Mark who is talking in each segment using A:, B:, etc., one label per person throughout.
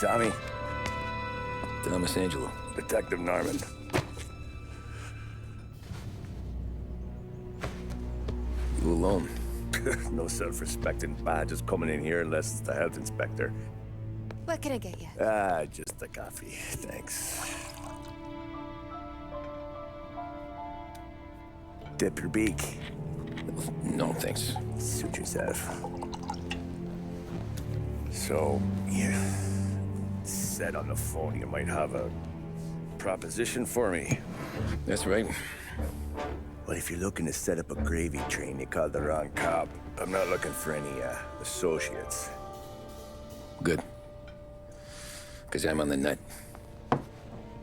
A: Tommy.
B: Tommy Angelo.
A: Detective Norman.
B: You alone?
A: No self-respecting badges coming in here unless it's the health inspector.
C: What can I get you?
A: Just a coffee, thanks. Dip your beak.
B: No, thanks.
A: Suit yourself. So, you said on the phone you might have a proposition for me.
B: That's right.
A: Well, if you're looking to set up a gravy train, you called the wrong cop. I'm not looking for any, associates.
B: Good. Because I'm on the nut.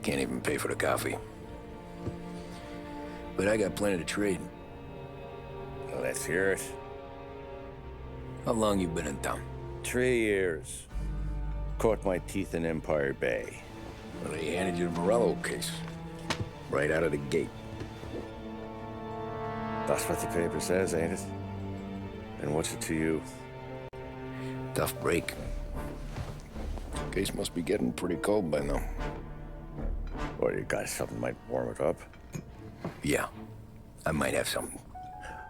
B: Can't even pay for the coffee. But I got plenty to trade.
A: Well, let's hear it.
B: How long you been in town?
A: 3 years. Caught my teeth in Empire Bay.
B: Well, they handed you the Morello case. Right out of the gate.
A: That's what the paper says, ain't it? And what's it to you?
B: Tough break. Case must be getting pretty cold by now.
A: Or you got something might warm it up?
B: Yeah, I might have something.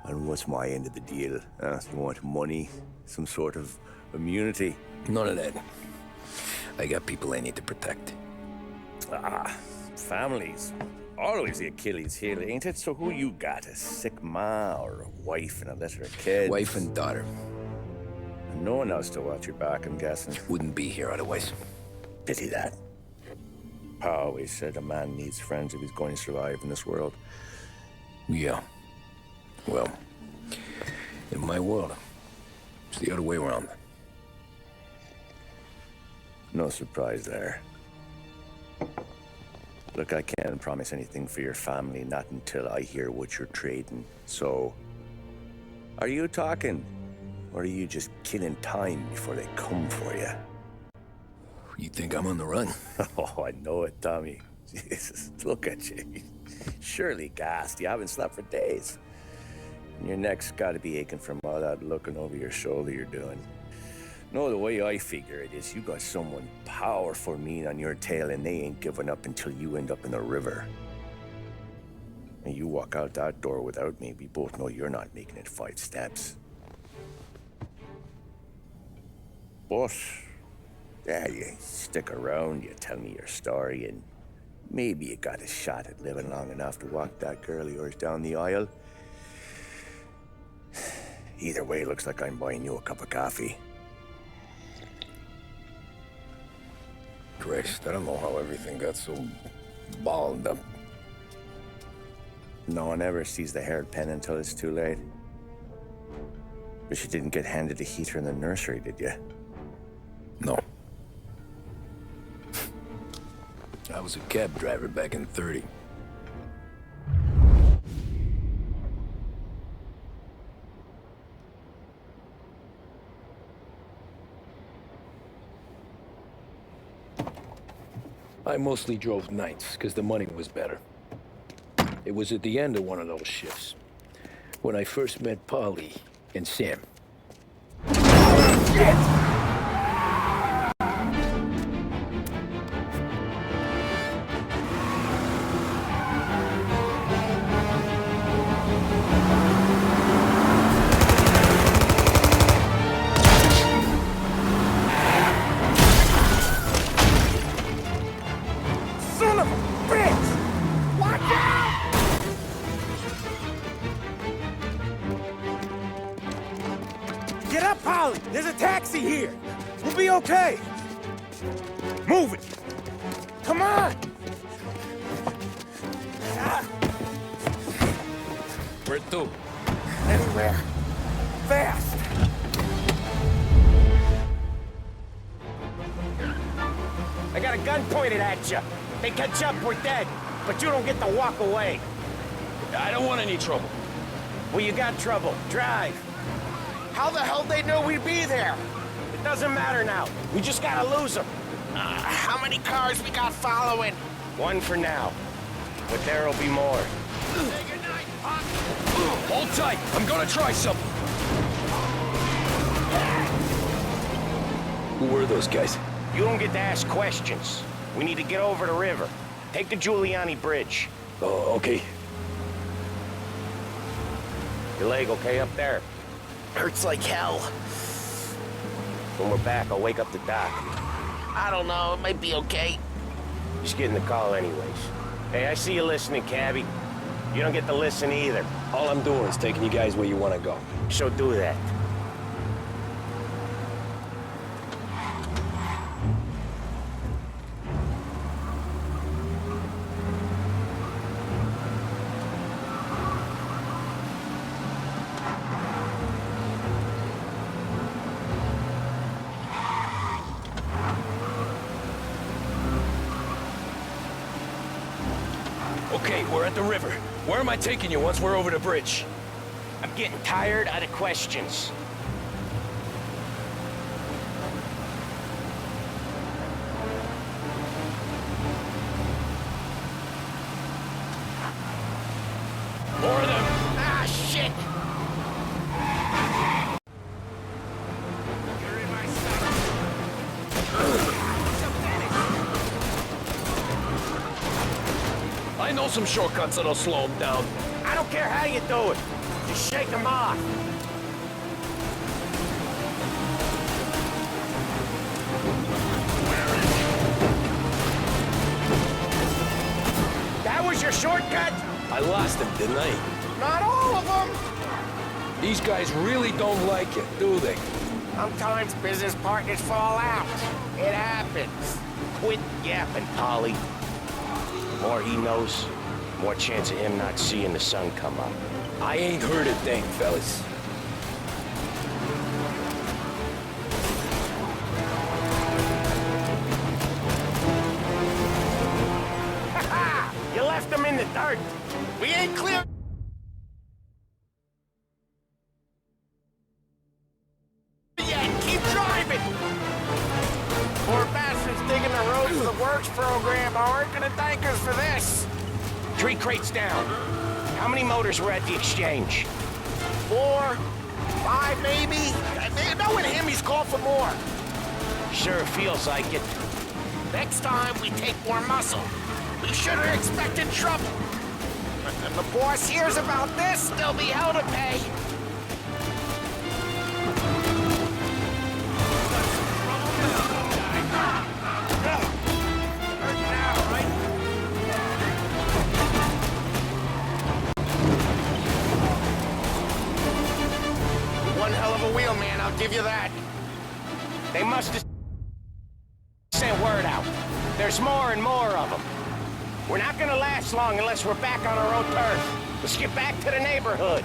A: And what's my end of the deal? You want money? Some sort of immunity?
B: None of that. I got people I need to protect.
A: Families. Always the Achilles heel, ain't it? So who you got? A sick ma or a wife and a litter of kids?
B: Wife and daughter.
A: And no one else to watch your back, I'm guessing.
B: Wouldn't be here otherwise.
A: Pity that. Pa always said a man needs friends if he's going to survive in this world.
B: Yeah. Well, in my world, it's the other way around.
A: No surprise there. Look, I can't promise anything for your family, not until I hear what you're trading. So, are you talking? Or are you just killing time before they come for you?
B: You think I'm on the run?
A: Oh, I know it, Tommy. Jesus, look at you. Surely gassed. You haven't slept for days. And your neck's got to be aching from all that looking over your shoulder you're doing. No, the way I figure it is you got someone powerful mean on your tail and they ain't giving up until you end up in the river. And you walk out that door without me, we both know you're not making it 5 steps. But, yeah, you stick around, you tell me your story, and maybe you got a shot at living long enough to walk that girl of yours down the aisle. Either way, looks like I'm buying you a cup of coffee.
B: Christ, I don't know how everything got so balled up.
A: No one ever sees the haired pen until it's too late. But you didn't get handed a heater in the nursery, did you?
B: No. I was a cab driver back in '30. I mostly drove nights, because the money was better. It was at the end of one of those shifts, when I first met Polly and Sam. Shit!
D: Get up, Polly! There's a taxi here! We'll be okay! Move it! Come on!
B: Where to?
D: Anywhere. Fast! I got a gun pointed at you. They catch up, we're dead. But you don't get to walk away.
E: I don't want any trouble.
D: Well, you got trouble. Drive. How the hell they know we'd be there? It doesn't matter now. We just gotta lose them.
E: How many cars we got following?
D: One for now. But there'll be more.
E: Say goodnight, Pop. Hold tight. I'm gonna try something.
B: Who were those guys?
D: You You don't get to ask questions. We need to get over the river. Take the Giuliani Bridge.
B: Oh, okay.
D: Your leg okay up there?
F: Hurts like hell.
D: When we're back, I'll wake up the doc.
F: I don't know, it might be okay.
D: Just getting the call anyways. Hey, I see you listening, cabbie. You don't get to listen either.
B: All I'm doing is taking you guys where you want to go.
D: So do that.
B: Okay, we're at the river. Where am I taking you once we're over the bridge?
D: I'm getting tired of the questions.
B: More of them!
F: Ah, shit!
B: I know some shortcuts that'll slow them down.
D: I don't care how you do it. Just shake them off. That was your shortcut?
B: I lost him, didn't I?
D: Not all of them.
B: These guys really don't like it, do they?
D: Sometimes business partners fall out. It happens. Quit yapping, Polly. The more he knows, the more chance of him not seeing the sun come up.
B: I ain't heard a thing, fellas.
D: Ha! You left him in the dirt.
F: We ain't clear yet. Keep driving. Poor bastards digging the road for the works program aren't gonna thank us for this.
D: 3 crates down. How many motors were at the exchange?
F: 4, 5 maybe. Knowing him, he's called for more.
D: Sure feels like it.
F: Next time, we take more muscle. We should have expected trouble. But when the boss hears about this, there'll be hell to pay. One hell of a wheel, man, I'll give you that.
D: They must have sent word out. There's more and more of them. We're not gonna last long unless we're back on our own turf. Let's get back to the neighborhood.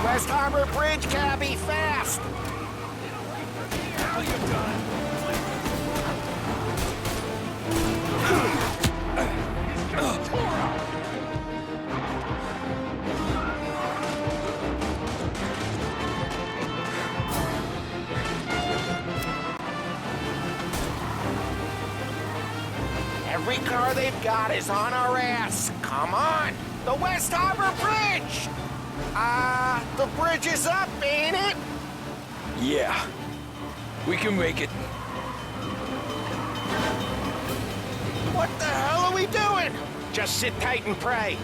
F: West Harbor Bridge, cabby, fast! Every car they've got is on our ass. Come on! The West Harbor Bridge! The bridge is up, ain't it?
B: Yeah. We can make it.
F: What the hell are we doing?
D: Just sit tight and pray.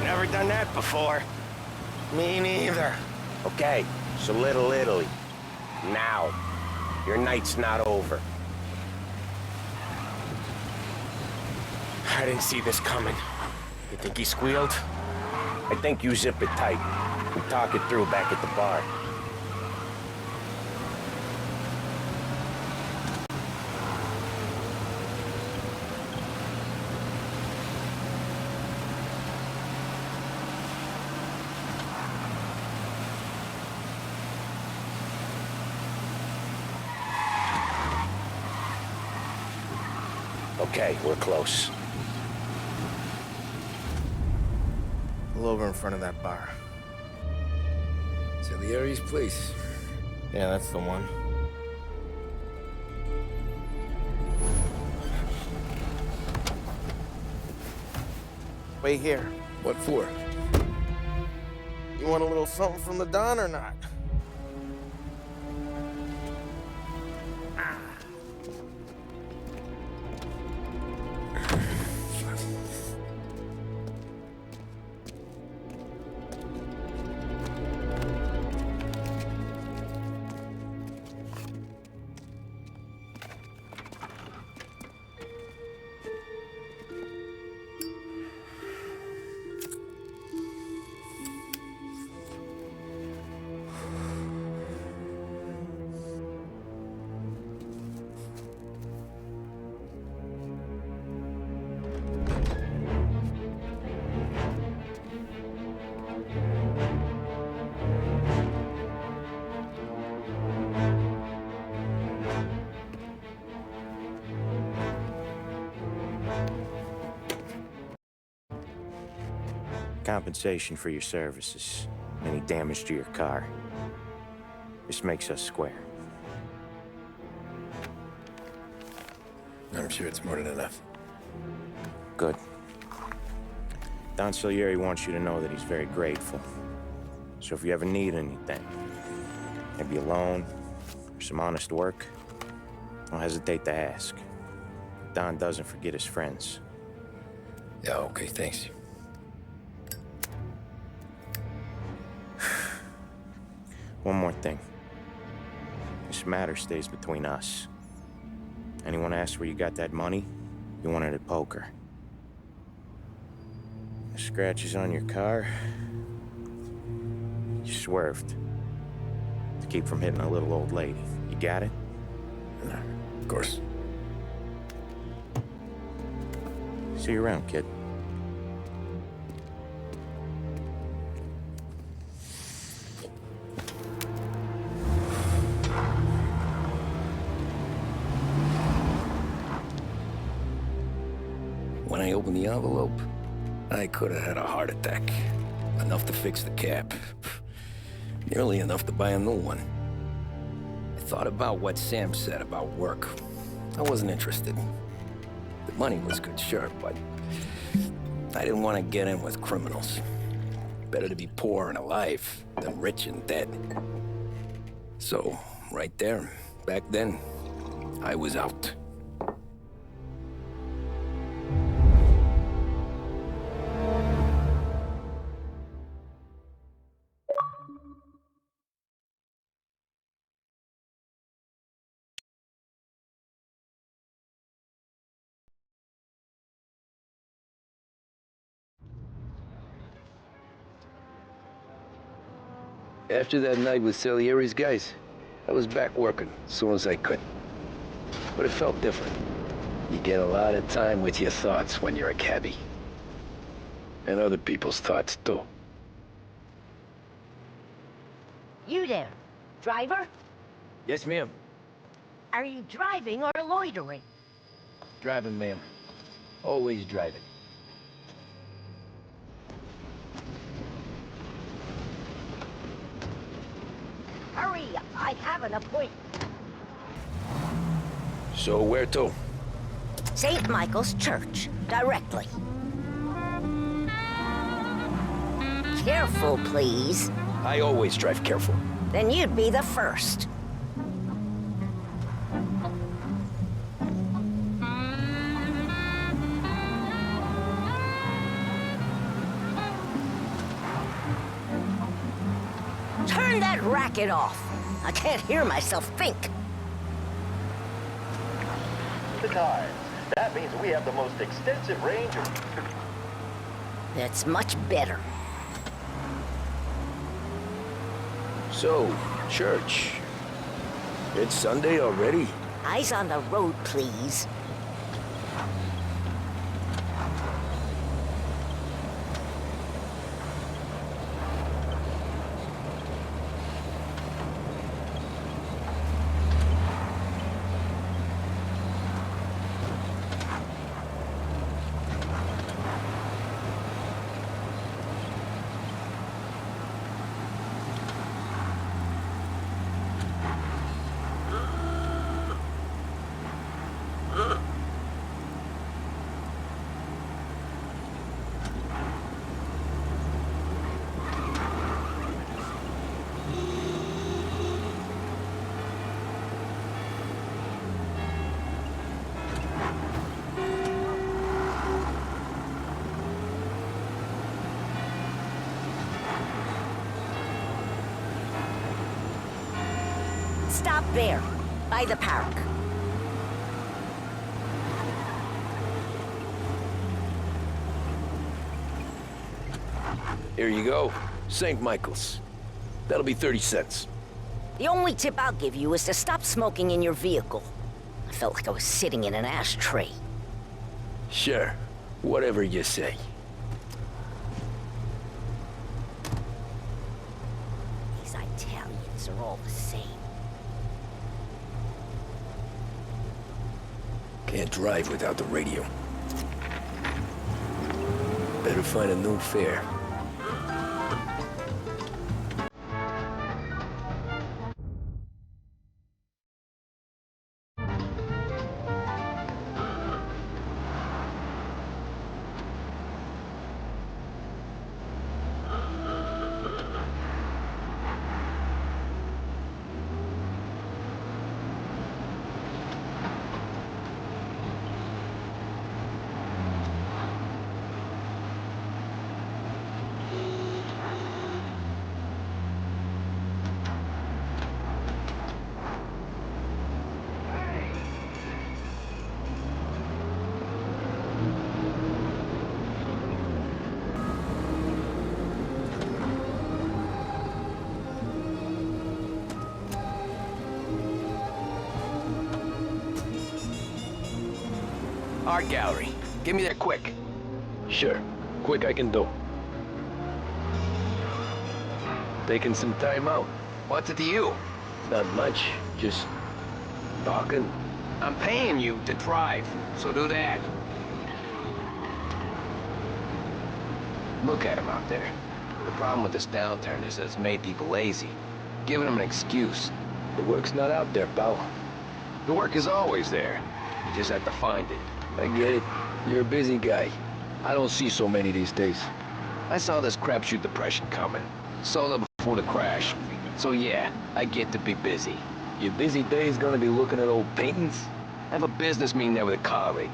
D: Never done that before.
F: Me neither.
D: Okay, so Little Italy. Now. Your night's not over.
F: I didn't see this coming. You think he squealed?
D: I think you zip it tight. We talk it through back at the bar. Okay, we're close.
F: Pull over in front of that bar.
B: Salieri's place.
G: Yeah, that's the one. Wait here.
B: What for?
G: You want a little something from the Don or not?
A: Compensation for your services. Any damage to your car. This makes us square.
B: I'm sure it's more than enough.
A: Good. Don Salieri wants you to know that he's very grateful. So if you ever need anything, maybe a loan or some honest work, don't hesitate to ask. Don doesn't forget his friends.
B: Yeah, okay, thanks.
A: One more thing. This matter stays between us. Anyone asks where you got that money, you won it at poker. The scratches on your car, you swerved. To keep from hitting a little old lady. You got it?
B: Of course.
A: See you around, kid.
B: When I opened the envelope, I could have had a heart attack. Enough to fix the cap. Nearly enough to buy a new one. I thought about what Sam said about work. I wasn't interested. The money was good, sure, but I didn't want to get in with criminals. Better to be poor and alive than rich and dead. So, right there, back then, I was out. After that night with Salieri's guys, I was back working as soon as I could. But it felt different. You get a lot of time with your thoughts when you're a cabbie. And other people's thoughts, too.
H: You there, driver?
B: Yes, ma'am.
H: Are you driving or loitering?
B: Driving, ma'am. Always driving.
H: Hurry, I have an appointment.
B: So where to?
H: St. Michael's Church, directly. Careful, please.
B: I always drive careful.
H: Then you'd be the first. Turn that racket off. I can't hear myself think.
I: The tires. That means we have the most extensive range of...
H: That's much better.
B: So, church. It's Sunday already?
H: Eyes on the road, please. stop there, by the park.
B: Here you go. St. Michael's. That'll be 30 cents.
H: The only tip I'll give you is to stop smoking in your vehicle. I felt like I was sitting in an ashtray.
B: Sure. Whatever you say.
H: These Italians are all the same.
B: Can't drive without the radio. Better find a new fare.
E: Art gallery. Get me there quick.
B: Sure. Quick I can do. Taking some time out.
E: What's it to you?
B: Not much. Just talking.
E: I'm paying you to drive, so do that. Look at him out there. The problem with this downturn is that it's made people lazy. Giving them an excuse.
B: The work's not out there, pal.
E: The work is always there. You just have to find it.
B: I get it. You're a busy guy. I don't see so many these days.
E: I saw this crapshoot depression coming. Sold it before the crash. So yeah, I get to be busy.
B: Your busy day's gonna be looking at old paintings?
E: I have a business meeting there with a colleague.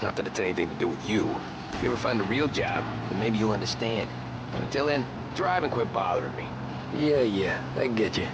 E: Not that it's anything to do with you. If you ever find a real job, then maybe you'll understand. But until then, drive and quit bothering me.
B: Yeah, I get you.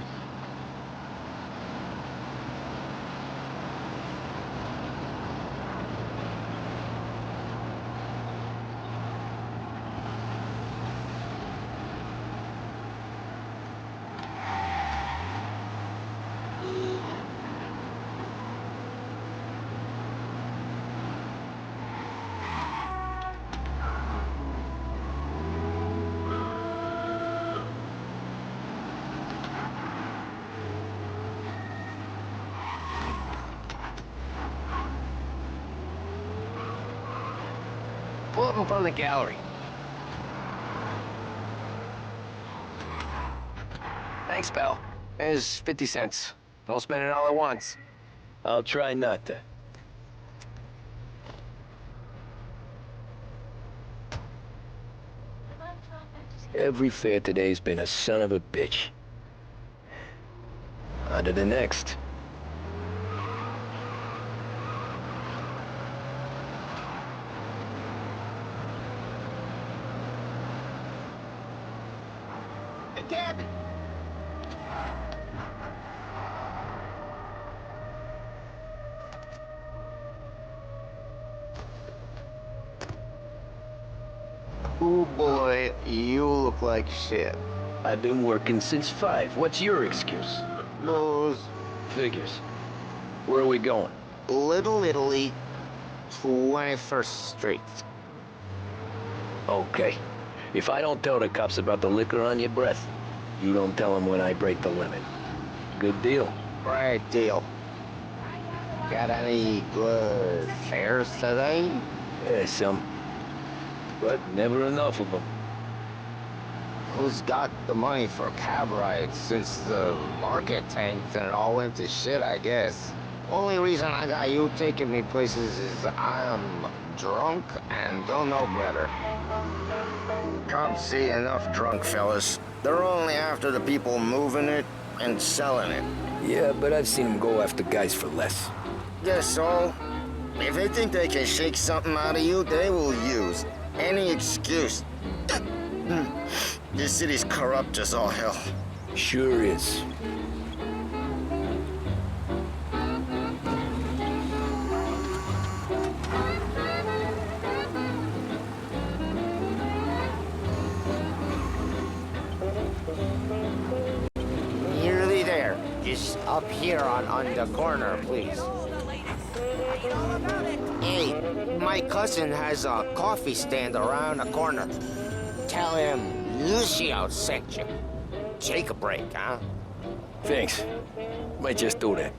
E: Pull up in front of the gallery. Thanks, pal. There's 50 cents. Don't spend it all at once.
B: I'll try not to. Every fare today's been a son of a bitch. On to the next.
F: Hey, Captain! Oh boy, you look like shit.
B: I've been working since 5. What's your excuse?
F: Those
B: Figures. Where are we going?
F: Little Italy, 21st Street.
B: Okay. If I don't tell the cops about the liquor on your breath, you don't tell them when I break the limit. Good deal.
F: Right deal. Got any good fares today?
B: Yeah, some. But never enough of them.
F: Who's got the money for cab rides since the market tanked and it all went to shit, I guess? Only reason I got you taking me places is I'm drunk and don't know better. Come see enough drunk fellas. They're only after the people moving it and selling it.
B: Yeah, but I've seen them go after guys for less.
F: Guess so. If they think they can shake something out of you, they will use any excuse. This city's corrupt as all hell.
B: Sure is.
F: up here on the corner, please. Hey, my cousin has a coffee stand around the corner. Tell him Lucio sent you. Take a break, huh?
B: Thanks. Might just do that.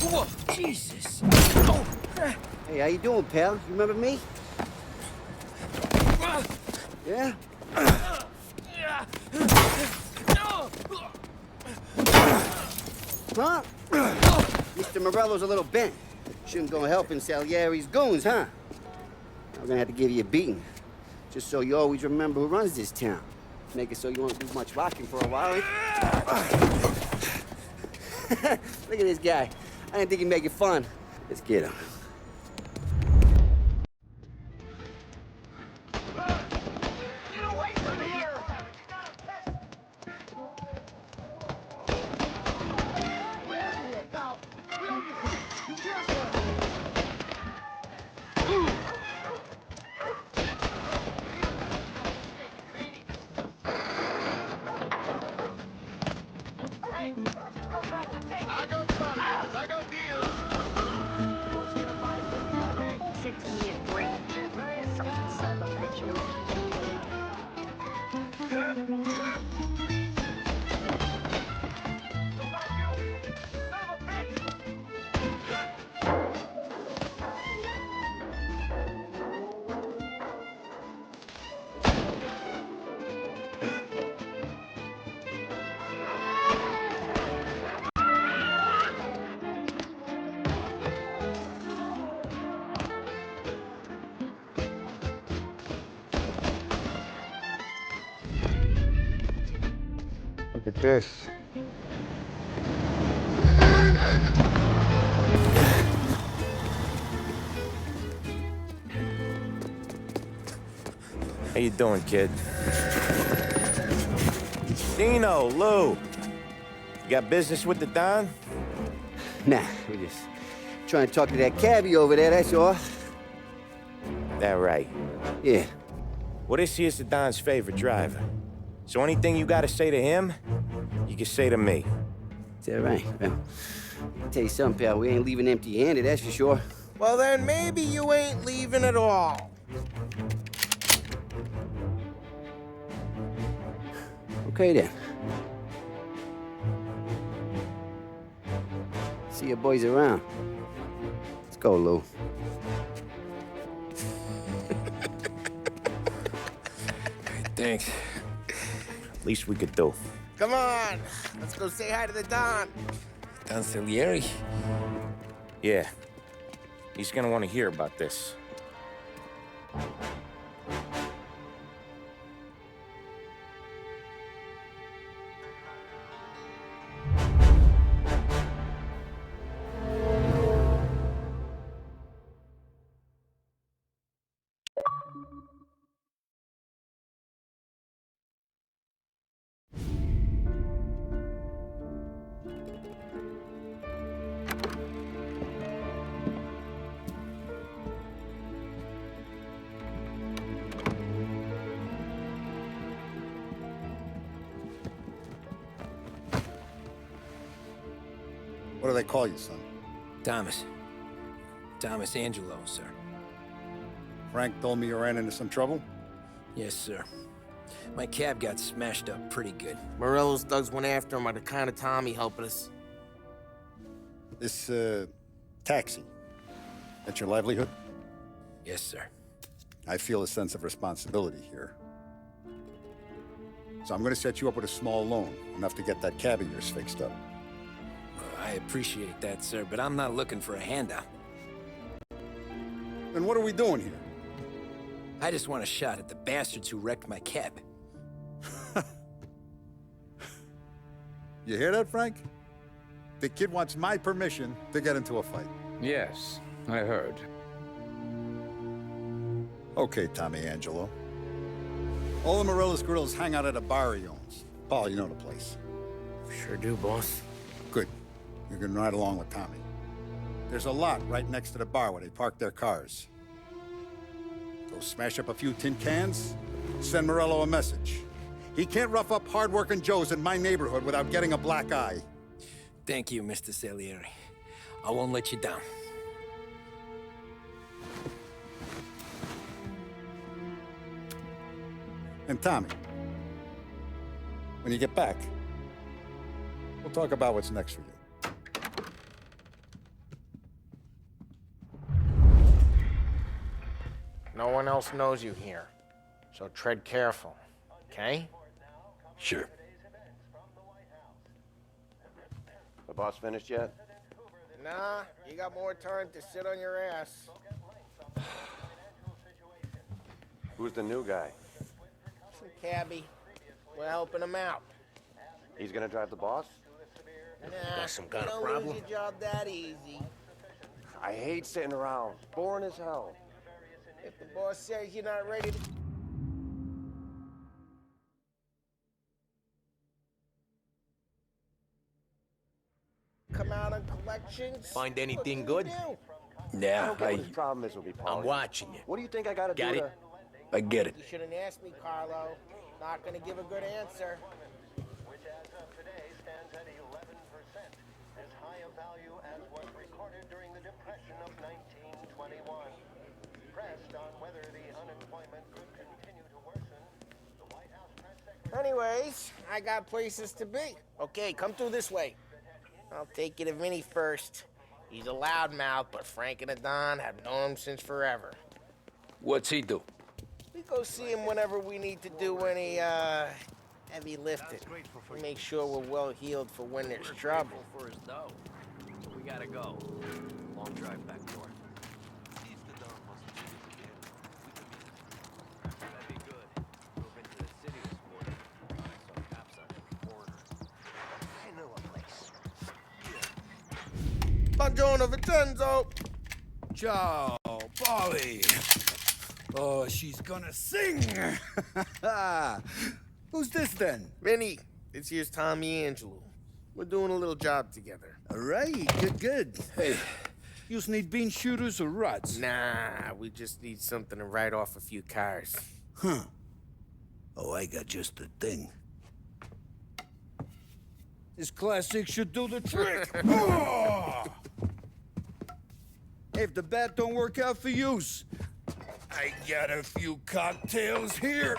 J: Whoa, Jesus!
K: Oh. Hey, how you doing, pal? You remember me? Yeah? Huh? Mr. Morello's a little bent. Shouldn't go helping Salieri's goons, huh? I'm gonna have to give you a beating. Just so you always remember who runs this town. Make it so you won't do much rocking for a while. Look at this guy. I didn't think he'd make it fun. Let's get him. Look at this.
A: How you doing, kid? Dino, Lou. You got business with the Don?
K: Nah, we're just trying to talk to that cabbie over there, that's all.
A: That right?
K: Yeah.
A: Well, this here's the Don's favorite driver. So anything you gotta say to him, you can say to me.
K: Is that right? Well, I'll tell you something, pal. We ain't leaving empty-handed, that's for sure.
G: Well, then maybe you ain't leaving at all.
K: Okay, then. See your boys around. Let's go, Lou.
B: Thanks.
A: Least we could do.
G: Come on, let's go say hi to the Don.
B: Don Salieri?
A: Yeah. He's gonna want to hear about this.
L: What do they call you, son?
B: Thomas. Tommy Angelo, sir.
L: Frank told me you ran into some trouble?
B: Yes, sir. My cab got smashed up pretty good.
G: Morello's thugs went after him by the kind of Tommy helping us.
L: This, taxi. That's your livelihood?
B: Yes, sir.
L: I feel a sense of responsibility here. So I'm gonna set you up with a small loan, enough to get that cab of yours fixed up.
B: I appreciate that, sir, but I'm not looking for a handout.
L: Then what are we doing here?
B: I just want a shot at the bastards who wrecked my cab.
L: You hear that, Frank? The kid wants my permission to get into a fight.
M: Yes, I heard.
L: Okay, Tommy Angelo. All the Morello's girls hang out at a bar he owns. Paul, you know the place.
D: Sure do, boss.
L: Good. You can ride along with Tommy. There's a lot right next to the bar where they park their cars. Go smash up a few tin cans, send Morello a message. He can't rough up hard-working Joes in my neighborhood without getting a black eye.
B: Thank you, Mr. Salieri. I won't let you down.
L: And Tommy, when you get back, we'll talk about what's next for you.
D: No one else knows you here, so tread careful, okay?
B: Sure.
A: The boss finished yet?
D: Nah, you got more time to sit on your ass.
A: Who's the new guy?
D: Some cabbie. We're helping him out.
A: He's gonna drive the boss?
D: Nah,
A: Got some kind of
D: don't
A: problem?
D: lose your job that easy.
A: I hate sitting around. Boring as hell.
D: If the boss says you're not ready to... come out on collections...
B: Find anything
D: what
B: good?
D: do you do?
B: Yeah,
A: I don't get what his problem is with me, Paul.
B: I'm watching you.
A: What do you think I gotta
B: Got
A: do
B: it?
A: to...
B: I get it.
D: You shouldn't ask me, Carlo. Not gonna give a good answer.
I: Which as of today stands at 11%, as high a value as was recorded during the Depression of 1921. Pressed on whether the unemployment could continue to worsen, the White House press secretary...
D: Anyways, I got places to be. Okay, come through this way. I'll take you to Vinny first. He's a loudmouth, but Frank and the Don have known him since forever.
B: What's he do?
D: We go see him whenever we need to do any, heavy lifting. We make sure we're well healed for when there's trouble.
B: For his dough. We gotta go. Long drive back north. That'd be good. Drove into the city this morning. I saw cops on every corner. I know a place.
D: Buongiorno, Vincenzo!
J: Ciao, Polly. Oh, she's gonna sing. Who's this then?
D: Vinny, this here's Tommy Angelo. We're doing a little job together.
J: All right, good. Hey, you need bean shooters or rods?
D: Nah, we just need something to write off a few cars.
J: Huh. Oh, I got just the thing. This classic should do the trick. Oh! If the bat don't work out for yous, I got a few cocktails here.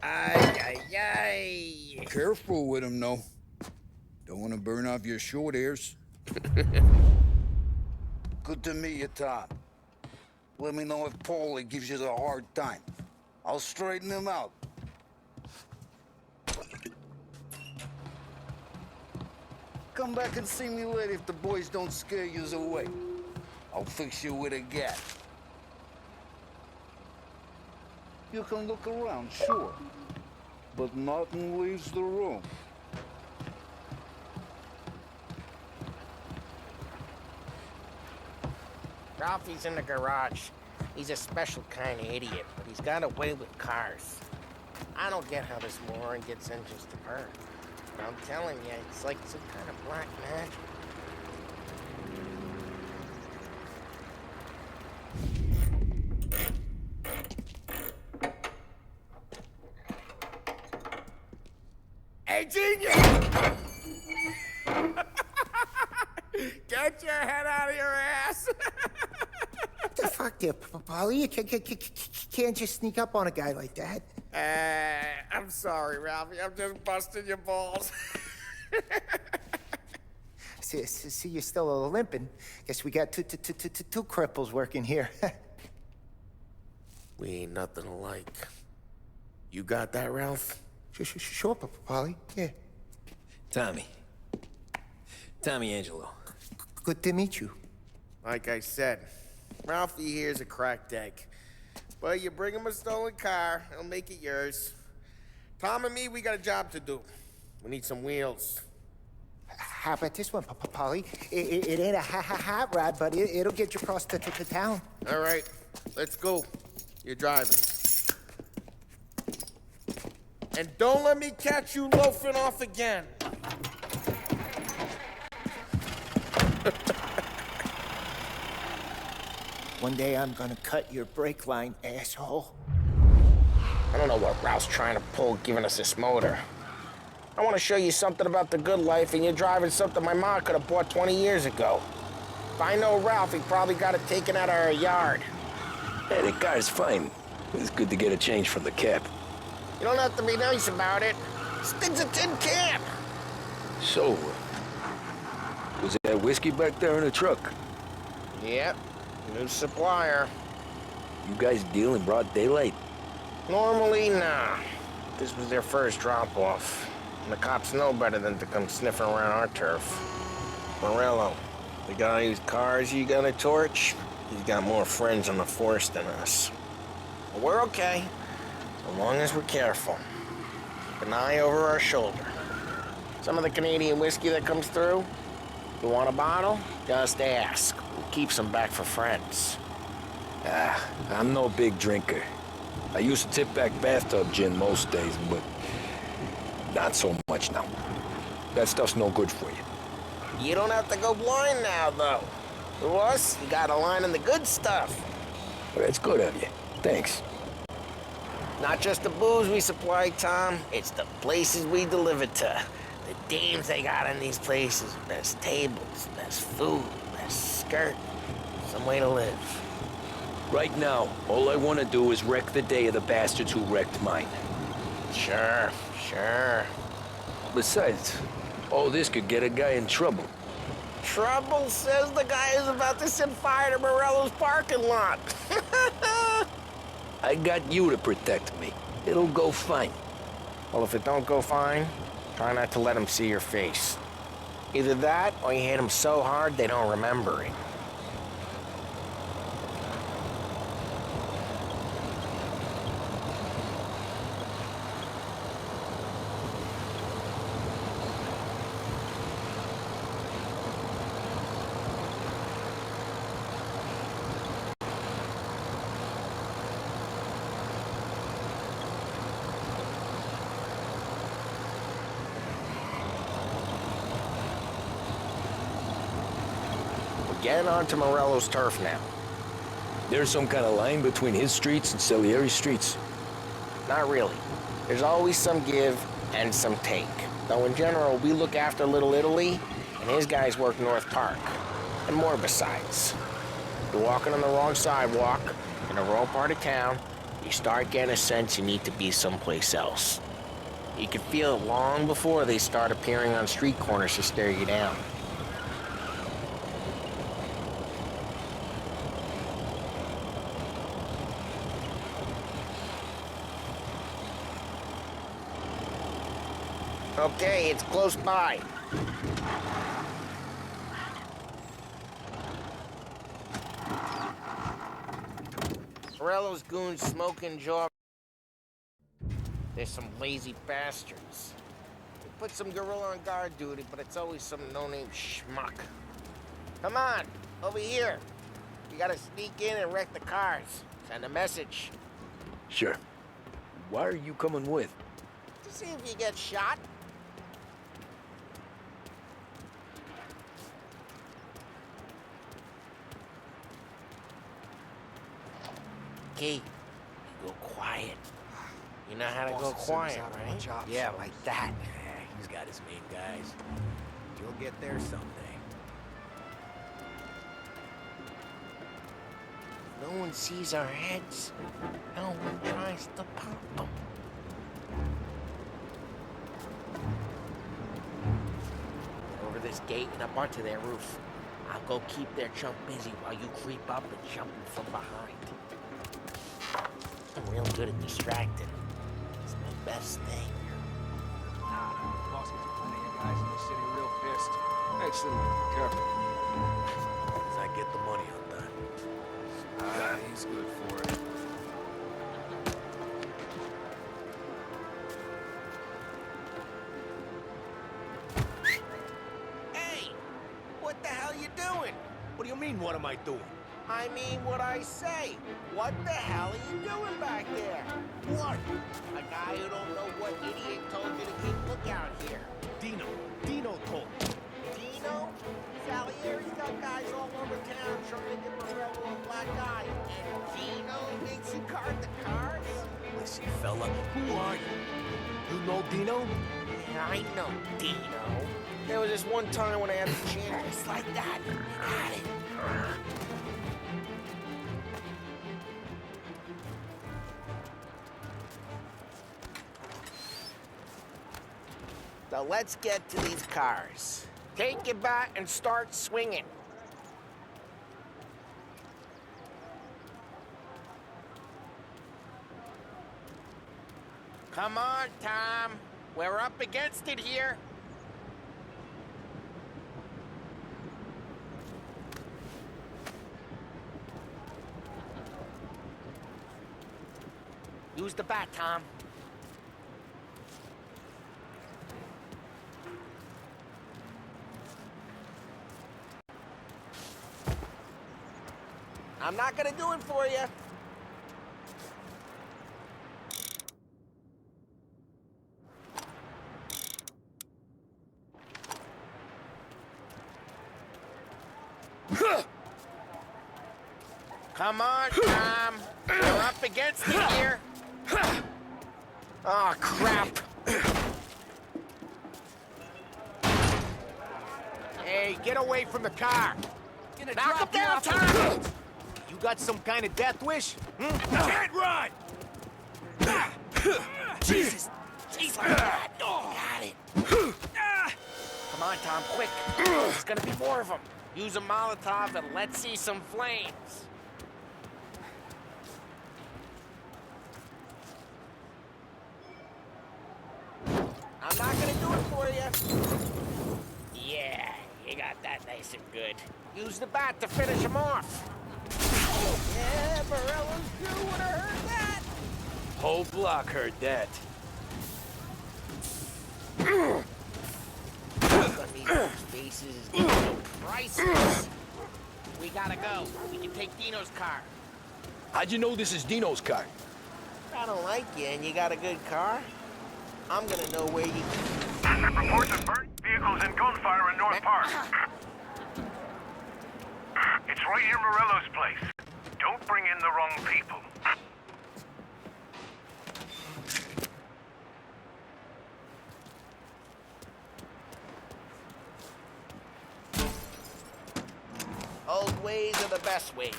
D: Ay, ay, ay.
J: Careful with them, though. Don't want to burn off your short hairs. Good to meet you, Tom. Let me know if Paulie gives you a hard time. I'll straighten him out. Come back and see me later if the boys don't scare yous away. I'll fix you with a gat. You can look around, sure. But nothing leaves the room.
D: Ralphie's in the garage. He's a special kind of idiot, but he's got a way with cars. I don't get how this moron gets engines to burn. But I'm telling you, it's like some kind of black magic. Hey, genius! Get your head out of your ass!
N: What the fuck there, Polly? You can't just sneak up on a guy like that.
D: I'm sorry, Ralphie. I'm just busting your balls.
N: See, you're still limping. Guess we got two cripples working here.
D: We ain't nothing alike. You got that, Ralph?
N: Sure, Polly. Yeah.
B: Tommy Angelo.
N: Good to meet you.
D: Like I said, Ralphie here's a cracked egg. But you bring him a stolen car, he'll make it yours. Tom and me, we got a job to do. We need some wheels.
N: How about this one, Polly? It ain't a hot rod, but it'll get you across to town.
D: All right, let's go. You're driving. And don't let me catch you loafing off again.
N: One day I'm gonna cut your brake line, asshole.
D: I don't know what Ralph's trying to pull giving us this motor. I want to show you something about the good life, and you're driving something my mom could have bought 20 years ago. If I know Ralph, he probably got it taken out of our yard.
B: Hey, the car's fine. It's good to get a change from the cap.
D: You don't have to be nice about it. This thing's a tin can.
B: So, was that whiskey back there in the truck?
D: Yep, new supplier.
B: You guys deal in broad daylight?
D: Normally, nah. This was their first drop-off. And the cops know better than to come sniffing around our turf. Morello, the guy whose cars you gonna torch, he's got more friends on the force than us. But we're okay, as long as we're careful. Keep an eye over our shoulder. Some of the Canadian whiskey that comes through, you want a bottle? Just ask. We'll keep some back for friends.
B: I'm no big drinker. I used to tip back bathtub gin most days, but not so much now. That stuff's no good for you.
D: You don't have to go blind now, though. To us, you got a line on the good stuff.
B: Well, that's good of you. Thanks.
D: Not just the booze we supply, Tom. It's the places we deliver to. The dames they got in these places. Best tables, best food, best skirt. Some way to live.
B: Right now, all I want to do is wreck the day of the bastards who wrecked mine.
D: Sure.
B: Besides, all this could get a guy in trouble.
D: Trouble, says the guy who's about to set fire to Morello's parking lot.
B: I got you to protect me. It'll go fine.
D: Well, if it don't go fine, try not to let him see your face. Either that, or you hit him so hard they don't remember it. Getting onto Morello's turf now.
B: There's some kind of line between his streets and Salieri's streets?
D: Not really. There's always some give and some take. Though in general, we look after Little Italy, and his guys work North Park. And more besides. You're walking on the wrong sidewalk, in the wrong part of town, you start getting a sense you need to be someplace else. You can feel it long before they start appearing on street corners to stare you down. Okay, it's close by. Morello's goons smoking jaw. There's some lazy bastards. We put some gorilla on guard duty, but it's always some no-name schmuck. Come on, over here. You gotta sneak in and wreck the cars. Send a message.
B: Sure. Why are you coming with?
D: To see if you get shot. Key, you go quiet. You know how to go quiet, right?
M: Yeah, like that. He's got his main guys. You'll get there someday.
D: No one sees our heads. No one tries to pop them. Over this gate and up onto their roof. I'll go keep their chump busy while you creep up and jump them from behind. I'm real good at distracting. It's my best thing.
M: Boss gets plenty of guys in the city real pissed. Actually, careful. As I get the money on that. He's good for it.
D: Hey! What the hell you doing?
M: What do you mean, what am I doing?
D: I mean what I say. What the hell are you doing back there?
M: What?
D: A guy who don't know what idiot told you to keep lookout here.
M: Dino told me.
D: Dino? Salieri's got guys all over town trying to get Morello a black eye you card the cards?
M: Listen, fella, who are you? You know Dino?
D: Yeah, I know Dino. There was this one time when I had a chance just like that. I got it. So let's get to these cars. Take your bat and start swinging. Come on, Tom. We're up against it here. Use the bat, Tom. I'm not gonna do it for you. Come on, Tom. We're up against it here. Oh, crap.
M: Hey, get away from the car.
D: Knock him down, Tom!
M: You got some kind of death wish? Can't run!
D: Jesus! Jesus! Got it. Come on, Tom, quick. There's gonna be more of them. Use a Molotov and let's see some flames. I'm not gonna do it for you. Yeah, you got that nice and good. Use the bat to finish him off. Yeah, Morello's crew would have heard that.
B: Whole block heard that.
D: I mean, those faces is so priceless. We gotta go. We can take Dino's car.
B: How'd you know this is Dino's car?
D: I don't like you and you got a good car. I'm gonna know where you...
I: Reports of burnt vehicles and gunfire in North Park. It's right near Morello's place. Don't bring in the wrong people.
D: Old ways are the best ways.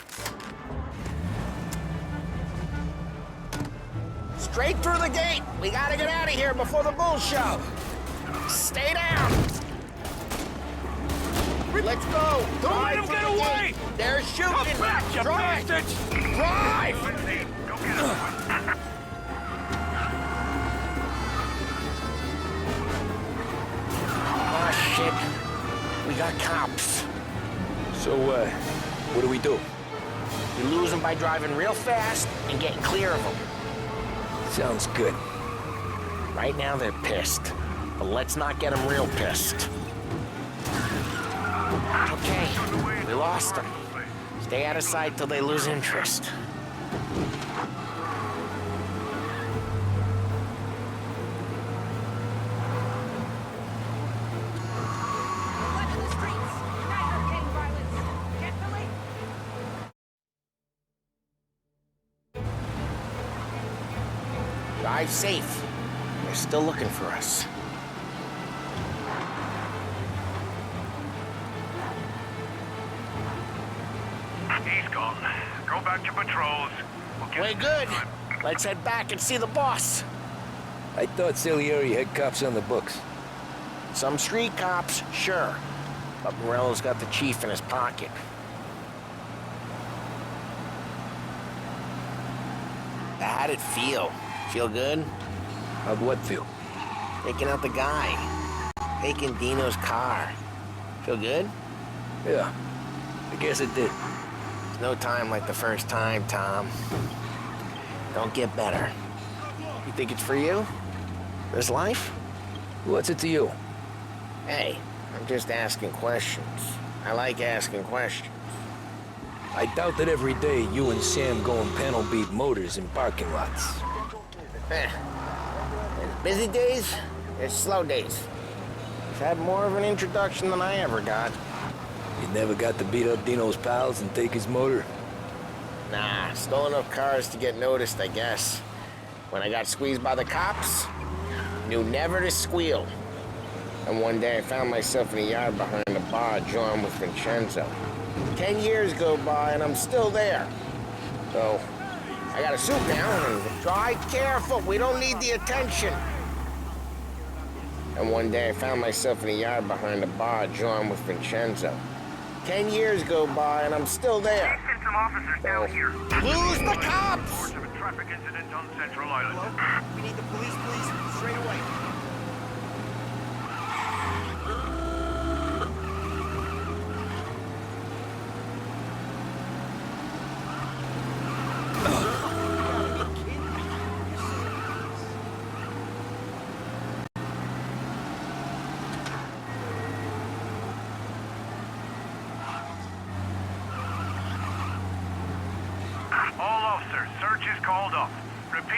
D: Straight through the gate. We gotta get out of here before the bull show. Stay down. Let's go.
M: Don't let him get away!
D: They're shooting.
M: Come back, you
D: Drive.
M: bastards!
D: Drive.
I: Go get him.
D: Oh, shit. We got cops.
B: So, what do we do?
D: You lose them by driving real fast and getting clear of them.
B: Sounds good.
D: Right now they're pissed, but let's not get them real pissed. Okay, we lost them. Stay out of sight till they lose interest. Drive safe. They're still looking for us.
I: He's gone. Go back to patrols.
D: We're good. Let's head back and see the boss.
B: I thought Salieri had cops on the books.
D: Some street cops, sure. But Morello's got the chief in his pocket. How'd it feel? Feel good?
B: How'd what feel?
D: Taking out the guy. Taking Dino's car. Feel good?
B: Yeah, I guess it did.
D: There's no time like the first time, Tom. Don't get better. You think it's for you? This life?
B: What's it to you?
D: Hey, I'm just asking questions. I like asking questions.
B: I doubt that every day you and Sam go and panel beat motors in parking lots.
D: There's busy days, there's slow days. I've had more of an introduction than I ever got.
B: You never got to beat up Dino's pals and take his motor?
D: Nah, stole enough cars to get noticed, I guess. When I got squeezed by the cops, knew never to squeal. And one day I found myself in a yard behind a bar drawn with Vincenzo. 10 years go by and I'm still there. So, I got a suit now, and drive careful, we don't need the attention. And one day I found myself in a yard behind a bar drawn with Vincenzo. 10 years go by and I'm still there.
O: Send some officers down here.
D: Lose the cops!
O: Reports of a traffic incident on Central Island.
N: Hello? We need the police, please. Straight away.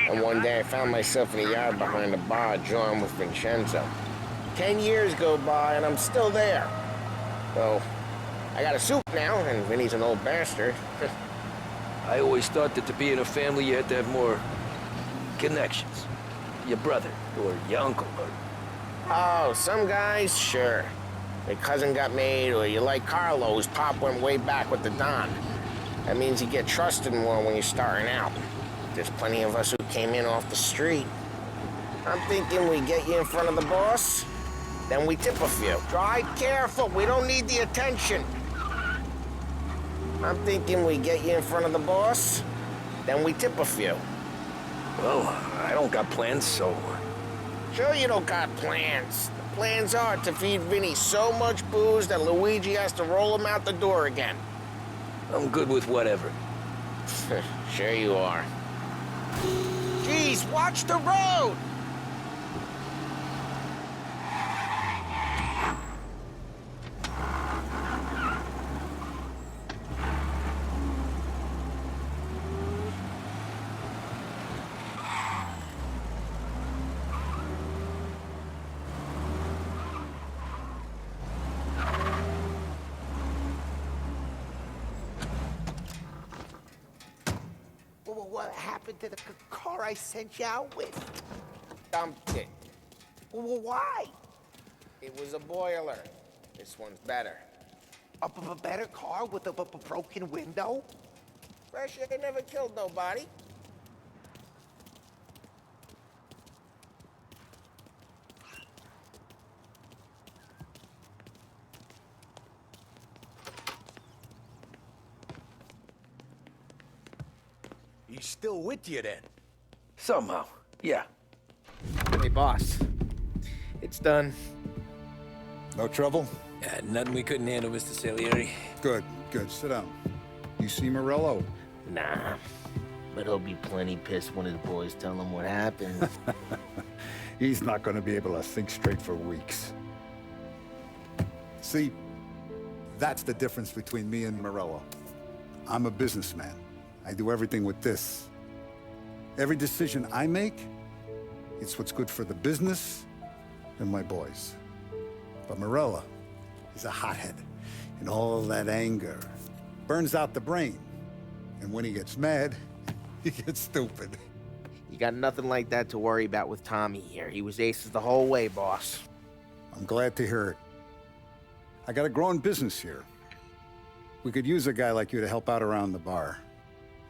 D: And one day I found myself in a yard behind a bar drawn with Vincenzo. 10 years go by and I'm still there. So, I got a suit now, and Vinny's an old bastard.
B: I always thought that to be in a family you had to have more connections. Your brother, or your uncle, or...
D: Oh, some guys, sure. Your cousin got made, or you like Carlo, whose pop went way back with the Don. That means you get trusted more when you're starting out. There's plenty of us who came in off the street. I'm thinking we get you in front of the boss, then we tip a few. Drive careful, we don't need the attention. I'm thinking we get you in front of the boss, then we tip a few.
B: Well, I don't got plans, so...
D: Sure you don't got plans. The plans are to feed Vinny so much booze that Luigi has to roll him out the door again.
B: I'm good with whatever.
D: Sure you are. Jeez, watch the road!
N: What happened to the car I sent you out with?
D: Dumped it.
N: Well, why?
D: It was a boiler. This one's better.
N: A better car with a broken window?
D: Fresh air never killed nobody.
M: He's still with you then?
B: Somehow, yeah.
G: Hey, boss. It's done.
L: No trouble?
B: Yeah, nothing we couldn't handle, Mr. Salieri.
L: Good, good. Sit down. You see Morello?
D: Nah, but he'll be plenty pissed when his boys tell him what happened.
L: He's not going to be able to think straight for weeks. See, that's the difference between me and Morello. I'm a businessman. I do everything with this. Every decision I make, it's what's good for the business and my boys. But Morello is a hothead, and all that anger burns out the brain. And when he gets mad, he gets stupid.
G: You got nothing like that to worry about with Tommy here. He was aces the whole way, boss.
L: I'm glad to hear it. I got a growing business here. We could use a guy like you to help out around the bar.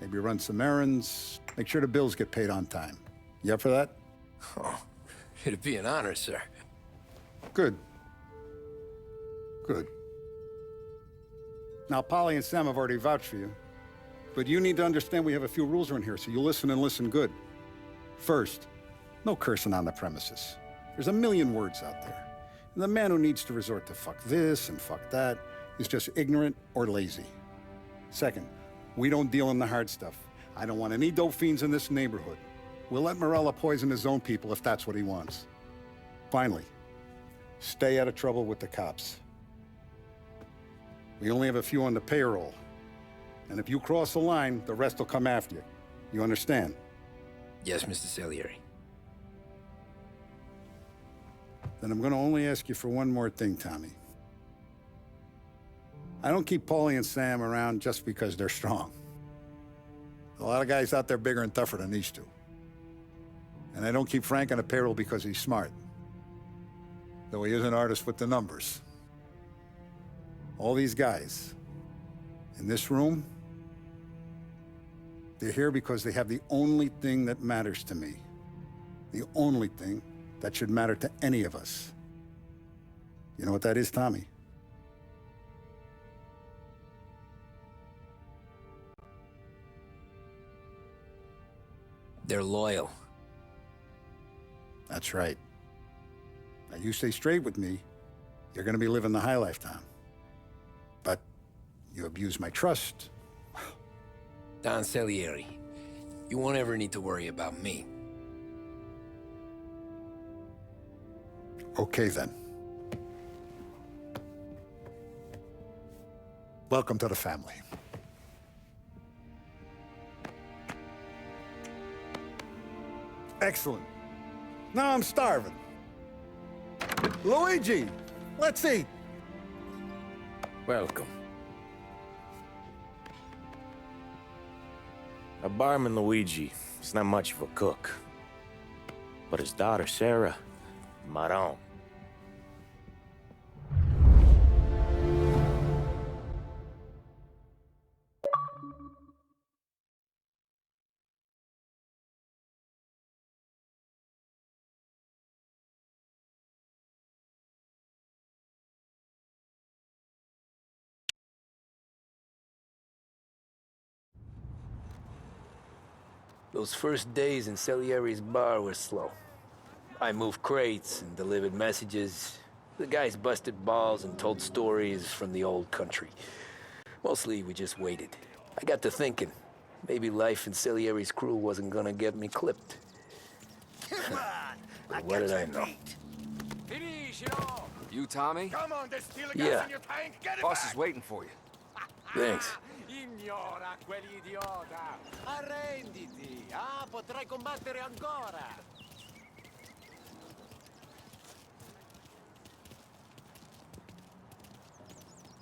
L: Maybe run some errands, make sure the bills get paid on time. You up for that?
B: Oh, it'd be an honor, sir.
L: Good. Good. Now, Polly and Sam have already vouched for you. But you need to understand we have a few rules around here, so you listen and listen good. First, no cursing on the premises. There's a million words out there. And the man who needs to resort to fuck this and fuck that is just ignorant or lazy. Second, we don't deal in the hard stuff. I don't want any dope fiends in this neighborhood. We'll let Morello poison his own people if that's what he wants. Finally, stay out of trouble with the cops. We only have a few on the payroll. And if you cross the line, the rest will come after you. You understand?
B: Yes, Mr. Salieri.
L: Then I'm going to only ask you for one more thing, Tommy. I don't keep Paulie and Sam around just because they're strong. A lot of guys out there bigger and tougher than these two. And I don't keep Frank on the payroll because he's smart. Though he is an artist with the numbers. All these guys in this room, they're here because they have the only thing that matters to me. The only thing that should matter to any of us. You know what that is, Tommy?
B: They're loyal.
L: That's right. Now, you stay straight with me, you're gonna be living the high life, Tom. But you abuse my trust.
B: Don Salieri, you won't ever need to worry about me.
L: Okay, then. Welcome to the family. Excellent. Now I'm starving. Luigi, let's eat.
G: Welcome. Our barman Luigi is not much of a cook. But his daughter Sarah, Maron.
B: Those first days in Salieri's bar were slow. I moved crates and delivered messages. The guys busted balls and told stories from the old country. Mostly, we just waited. I got to thinking, maybe life in Salieri's crew wasn't gonna get me clipped. But what did I know?
M: You, Tommy?
O: Come on, there's still a
B: Yeah.
O: gas in your tank. Get it
M: Boss
O: back.
M: is waiting for you.
B: Thanks.
O: Ignora quell'idiota. Arrenditi. Ah, potrai combattere ancora.